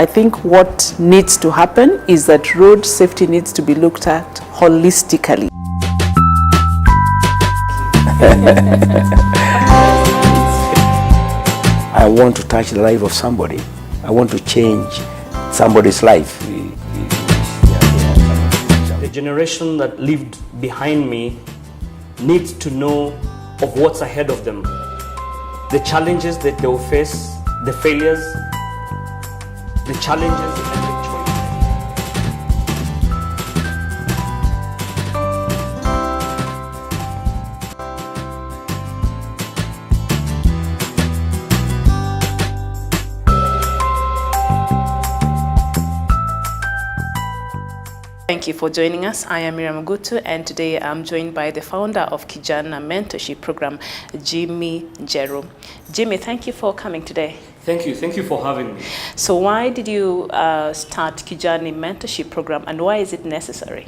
I think what needs to happen is that road safety needs to be looked at holistically. I want to touch the life of somebody. I want to change somebody's life. The generation that lived behind me needs to know of what's ahead of them, the challenges that they will face, the failures, the challenges and the choices. Thank you for joining us. I am Miriam Gutu, and today I'm joined by the founder of Kijana Mentorship Program, Jimmy Njeru. Jimmy, thank you for coming today. Thank you for having me. So why did you start Kijana Mentorship Program, and why is it necessary?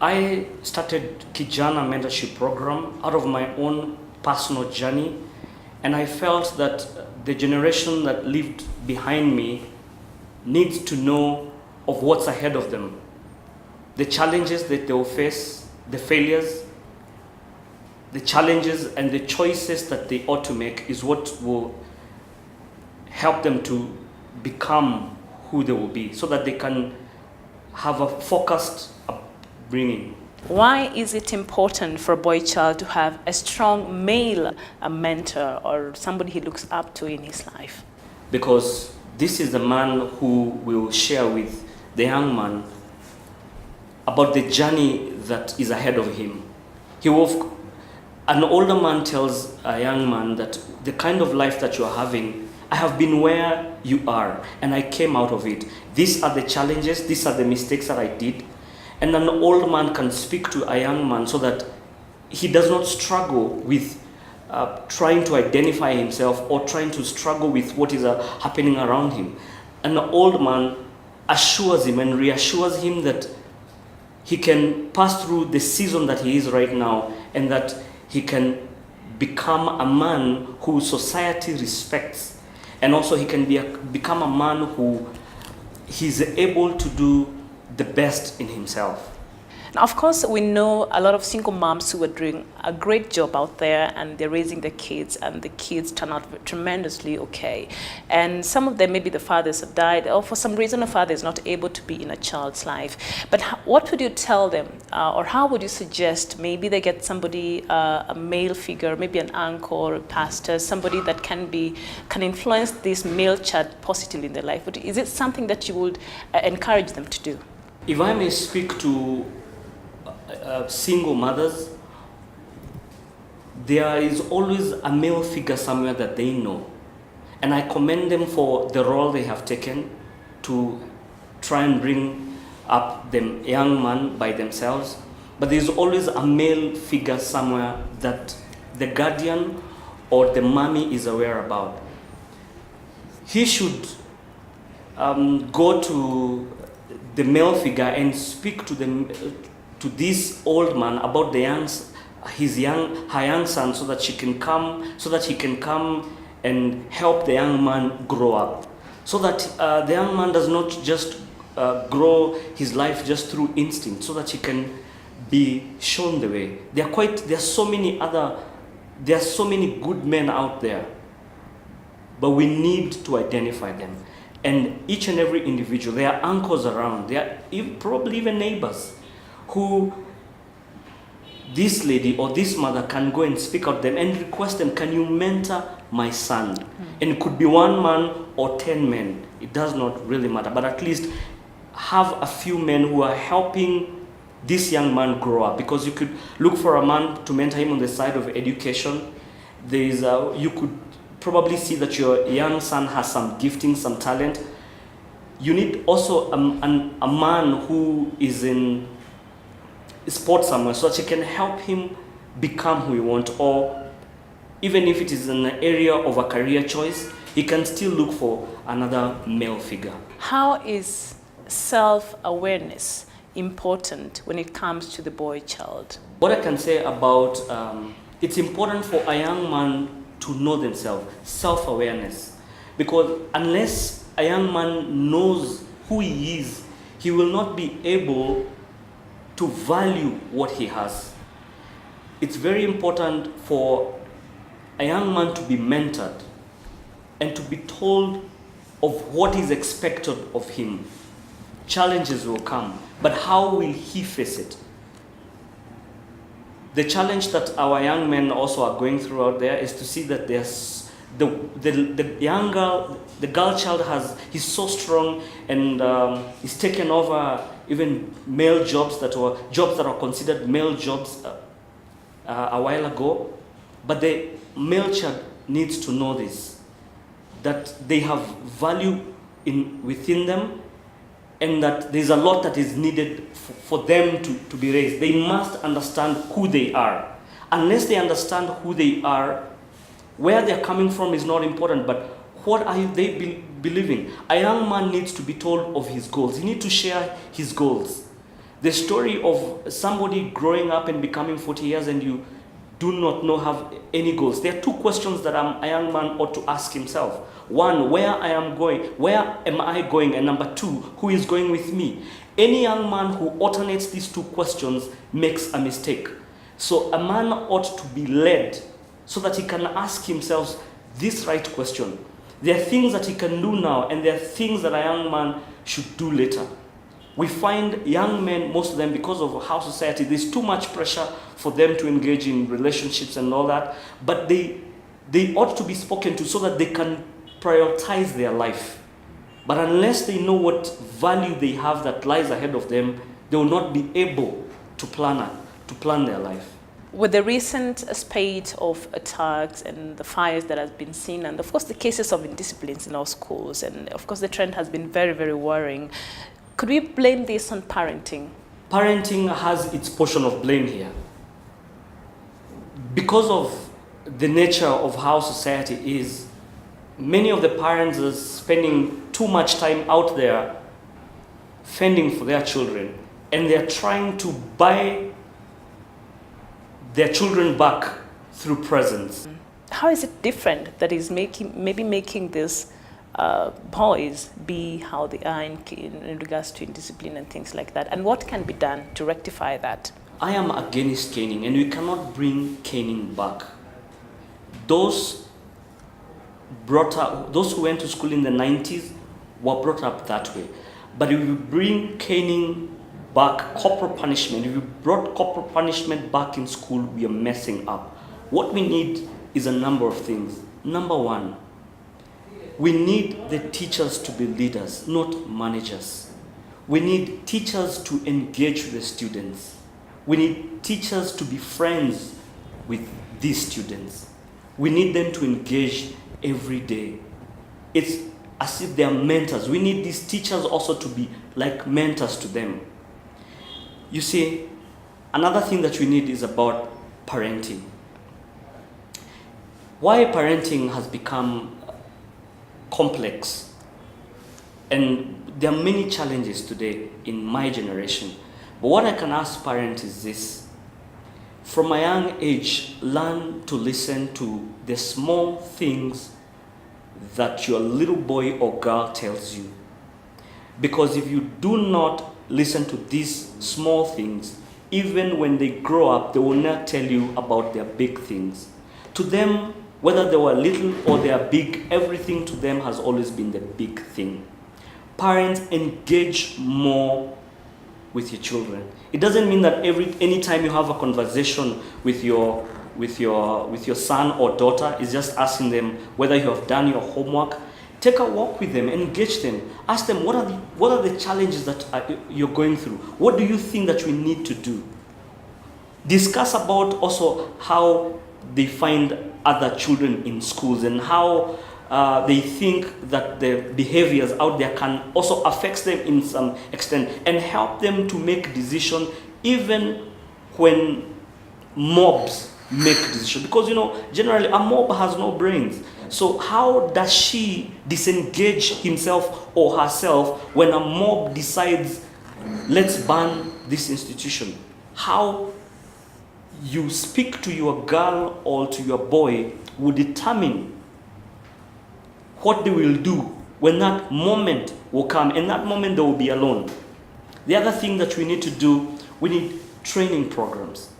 I started Kijana Mentorship Program out of my own personal journey, and I felt that the generation that lived behind me needs to know of what's ahead of them, the challenges that they will face, the failures, the challenges and the choices that they ought to make is what will help them to become who they will be, so that they can have a focused upbringing. Why is it important for a boy child to have a strong male mentor or somebody he looks up to in his life? Because this is the man who will share with the young man about the journey that is ahead of him. An older man tells a young man that the kind of life that you are having, I have been where you are and I came out of it. These are the challenges, these are the mistakes that I did. And an old man can speak to a young man so that he does not struggle with trying to identify himself or trying to struggle with what is happening around him. An old man assures him and reassures him that he can pass through the season that he is right now, and that he can become a man who society respects, and also he can become a man who he's able to do the best in himself. Now, of course, we know a lot of single moms who are doing a great job out there, and they're raising their kids, and the kids turn out tremendously okay. And some of them, maybe the fathers have died, or for some reason the father is not able to be in a child's life. But what would you tell them, or how would you suggest maybe they get somebody, a male figure, maybe an uncle, a pastor, somebody that can influence this male child positively in their life? Is it something that you would encourage them to do? If I may speak to single mothers, there is always a male figure somewhere that they know, and I commend them for the role they have taken to try and bring up the young man by themselves. But there is always a male figure somewhere that the guardian or the mommy is aware about. He should go to the male figure and speak to this old man about her young son, so that he can come and help the young man grow up, so that the young man does not just grow his life just through instinct, so that he can be shown the way. There are so many good men out there, but we need to identify them. And each and every individual, there are uncles around, there are probably even neighbors who this lady or this mother can go and speak out to them and request them, can you mentor my son? And it could be one man or 10 men. It does not really matter, but at least have a few men who are helping this young man grow up. Because you could look for a man to mentor him on the side of education. You could probably see that your young son has some gifting, some talent. You need also a man who is in sports somewhere, so that you can help him become who you want. Or even if it is an area of a career choice, he can still look for another male figure. How is self-awareness important when it comes to the boy child? What I can say about it's important for a young man to know themselves, self-awareness, because unless a young man knows who he is, he will not be able to value what he has. It's very important for a young man to be mentored and to be told of what is expected of him. Challenges will come, but how will he face it? The challenge that our young men also are going through out there is to see that there's the young girl, the girl child he's so strong and he's taken over even male jobs that are considered male jobs a while ago. But the male child needs to know this, that they have value within them, and that there's a lot that is needed for them to be raised. They must understand who they are. Unless they understand who they are, where they're coming from is not important, but what are they believing? A young man needs to be told of his goals. He needs to share his goals. The story of somebody growing up and becoming 40 years and you do not have any goals. There are two questions that a young man ought to ask himself. One, where I am going, where am I going? And number two, who is going with me? Any young man who alternates these two questions makes a mistake. So a man ought to be led so that he can ask himself this right question. There are things that he can do now, and there are things that a young man should do later. We find young men, most of them, because of how society, there's too much pressure for them to engage in relationships and all that, but they ought to be spoken to so that they can prioritize their life. But unless they know what value they have that lies ahead of them, they will not be able to plan their life. With the recent spate of attacks and the fires that has been seen, and of course the cases of indisciplines in our schools, and of course the trend has been very, very worrying, could we blame this on parenting? Parenting has its portion of blame here. Because of the nature of how society is, many of the parents are spending too much time out there fending for their children, and they're trying to buy their children back through presents. How is it different that is making these boys be how they are in regards to indiscipline and things like that? And what can be done to rectify that? I am against caning, and we cannot bring caning back. Those who went to school in the 90s were brought up that way. But if we bring caning back, corporal punishment, if we brought corporal punishment back in school, we are messing up. What we need is a number of things. Number one, we need the teachers to be leaders, not managers. We need teachers to engage with the students. We need teachers to be friends with these students. We need them to engage every day. It's as if they are mentors. We need these teachers also to be like mentors to them. You see, another thing that we need is about parenting. Why parenting has become complex, and there are many challenges today in my generation. But what I can ask parents is this: from a young age, learn to listen to the small things that your little boy or girl tells you. Because if you do not listen to these small things, even when they grow up, they will not tell you about their big things. To them, whether they were little or they are big, everything to them has always been the big thing. Parents, engage more with your children. It doesn't mean that anytime you have a conversation with your son or daughter is just asking them whether you have done your homework. Take a walk with them, engage them, ask them what are the challenges that you're going through. What do you think that we need to do? Discuss about also how they find other children in schools and how they think that the behaviors out there can also affect them in some extent, and help them to make decisions even when mobs make decisions. Because generally a mob has no brains. So how does she disengage himself or herself when a mob decides, let's ban this institution? How you speak to your girl or to your boy will determine what they will do when that moment will come, and that moment they will be alone. The other thing that we need to do, we need training programs.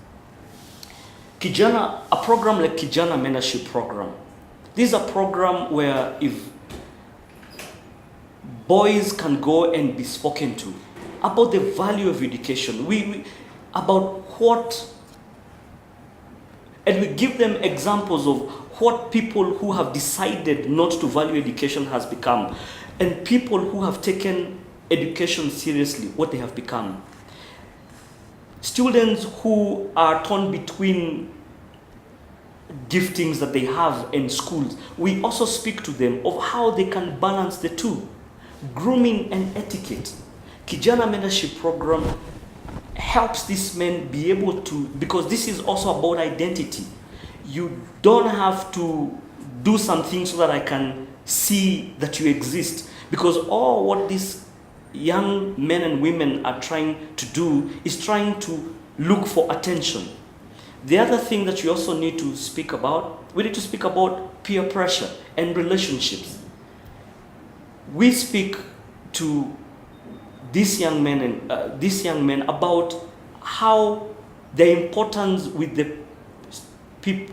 A program like Kijana Mentorship Program. This is a program where if boys can go and be spoken to about the value of education, about what, and we give them examples of what people who have decided not to value education has become, and people who have taken education seriously, what they have become. Students who are torn between giftings that they have in schools, we also speak to them of how they can balance the two. Grooming and etiquette. Kijana Mentorship Program helps these men be able to, because this is also about identity. You don't have to do something so that I can see that you exist, because all what these young men and women are trying to do is trying to look for attention. The other thing that we also need to speak about, we need to speak about peer pressure and relationships. We speak to these young men about how their importance with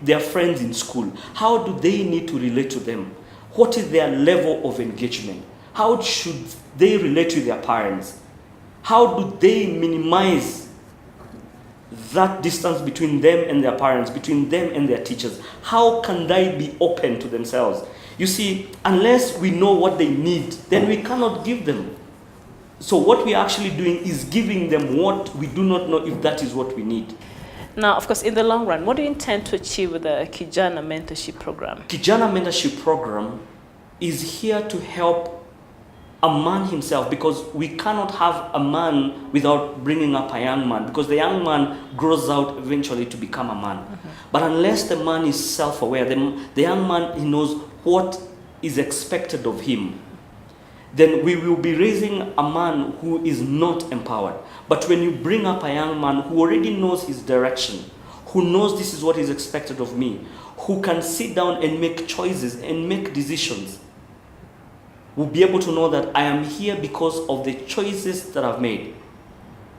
their friends in school. How do they need to relate to them? What is their level of engagement? How should they relate to their parents? How do they minimize that distance between them and their parents, between them and their teachers? How can they be open to themselves? You see, unless we know what they need, then we cannot give them. So what we are actually doing is giving them what we do not know if that is what we need. Now, of course, in the long run, what do you intend to achieve with the Kijana Mentorship Program? Kijana Mentorship Program is here to help a man himself, because we cannot have a man without bringing up a young man, because the young man grows out eventually to become a man. Mm-hmm. But unless the man is self-aware, the young man, he knows what is expected of him, then we will be raising a man who is not empowered. But when you bring up a young man who already knows his direction, who knows this is what is expected of me, who can sit down and make choices and make decisions, will be able to know that I am here because of the choices that I've made.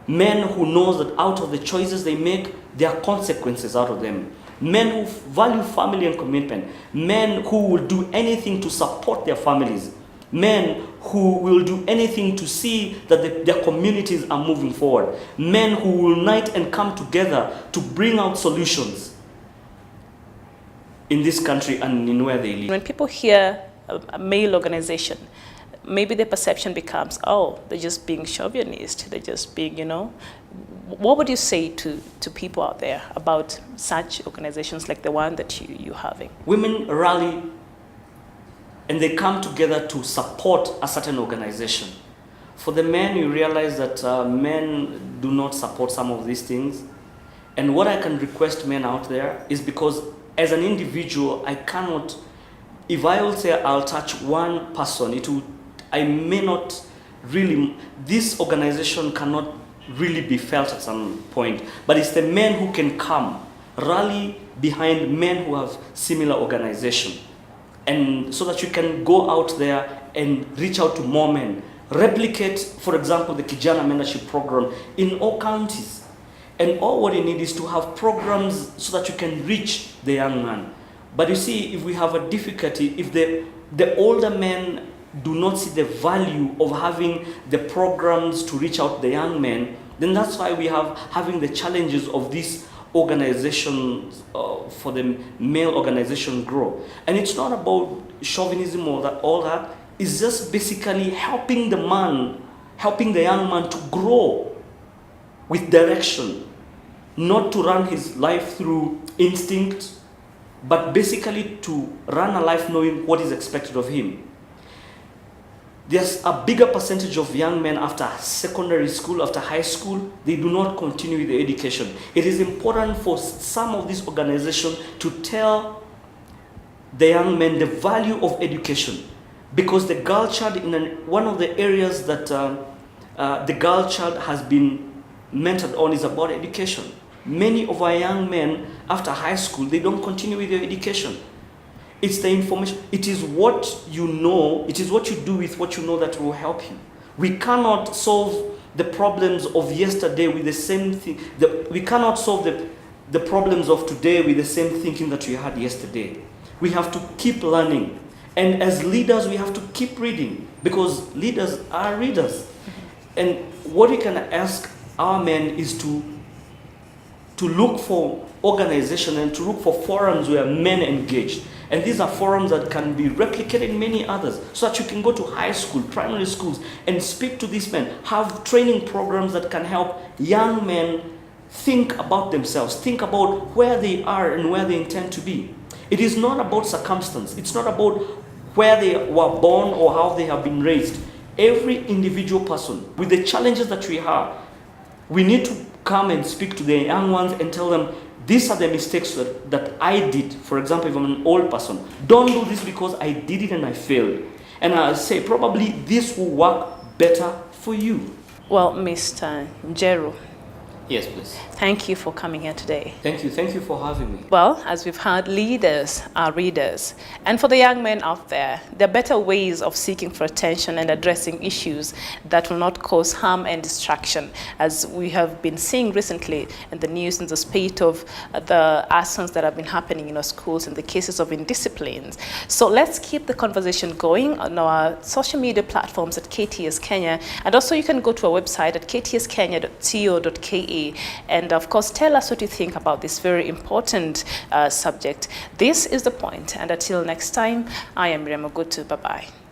Men who knows that out of the choices they make, there are consequences out of them. Men who value family and commitment. Men who will do anything to support their families. Men who will do anything to see that their communities are moving forward. Men who will unite and come together to bring out solutions in this country and in where they live. When people hear a male organization, maybe the perception becomes, oh, they're just being chauvinist, they're just being, What would you say to people out there about such organizations like the one that you're having? Women rally and they come together to support a certain organization. For the men, you realize that men do not support some of these things. And what I can request men out there is, because as an individual, I cannot, if I will say I'll touch one person, I may not really, this organization cannot really be felt at some point. But it's the men who can come, rally behind men who have similar organization. And so that you can go out there and reach out to more men. Replicate, for example, the Kijana Mentorship Program in all counties. And all what you need is to have programs so that you can reach the young man. But you see, if we have a difficulty, if the older men do not see the value of having the programs to reach out the young men, then that's why we have having the challenges of these organizations for the male organization grow. And it's not about chauvinism or all that. It's just basically helping the man, helping the young man to grow with direction, not to run his life through instinct, but basically to run a life knowing what is expected of him. There's a bigger percentage of young men after secondary school, after high school, they do not continue with the education. It is important for some of these organizations to tell the young men the value of education, because the girl child, one of the areas that the girl child has been mentored on is about education. Many of our young men after high school, they don't continue with their education. It's the information. It is what you know. It is what you do with what you know that will help you. We cannot solve the problems of yesterday with the same thing. We cannot solve the problems of today with the same thinking that we had yesterday. We have to keep learning. And as leaders, we have to keep reading, because leaders are readers. And what we can ask our men is to look for organization and to look for forums where men engage. And these are forums that can be replicated in many others, so that you can go to high school, primary schools, and speak to these men. Have training programs that can help young men think about themselves, think about where they are and where they intend to be. It is not about circumstance. It's not about where they were born or how they have been raised. Every individual person, with the challenges that we have, we need to come and speak to the young ones and tell them, these are the mistakes that I did. For example, if I'm an old person, don't do this because I did it and I failed. And I say, probably this will work better for you. Well, Mr. Njeru, Yes, please. thank you for coming here today. Thank you. Thank you for having me. Well, as we've heard, leaders are readers. And for the young men out there, there are better ways of seeking for attention and addressing issues that will not cause harm and distraction, as we have been seeing recently in the news in the spate of the arsons that have been happening in our schools and the cases of indisciplines. So let's keep the conversation going on our social media platforms at KTS Kenya. And also you can go to our website at ktskenya.co.ke. And of course, tell us what you think about this very important subject. This is The Point. And until next time, I am Miriam Ogutu. Bye-bye.